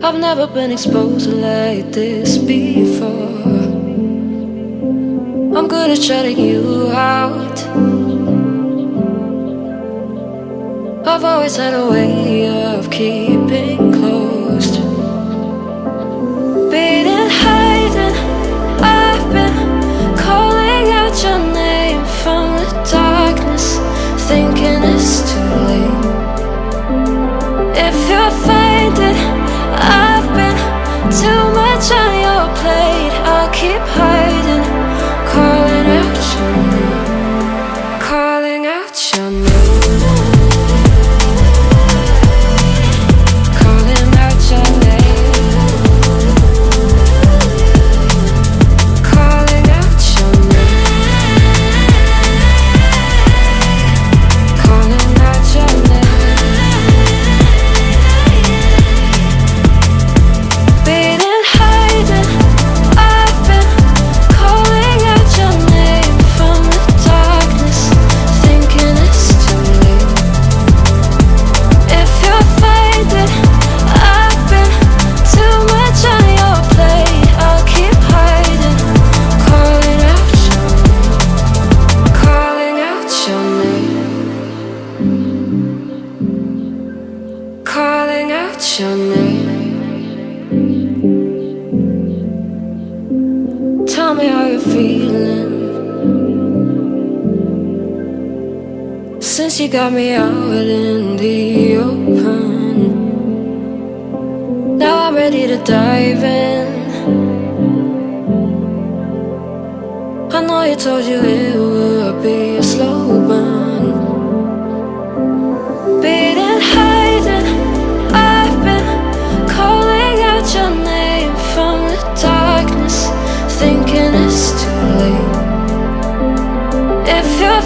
I've never been exposed like this before. I'm good at shutting you out. I've always had a way of keeping closed. Beating, hiding, I've been calling out your name from the darkness, thinking it's too late. If you're finding I've been too much on your plate, I'll keep hiding, calling out your name, calling out your name. Calling out your name. Tell me how you're feeling since you got me out in the open. Now I'm ready to dive in. I know you told you it would be a slow burn. Beating, hiding, I've been calling out your name from the darkness, thinking it's too late. If you're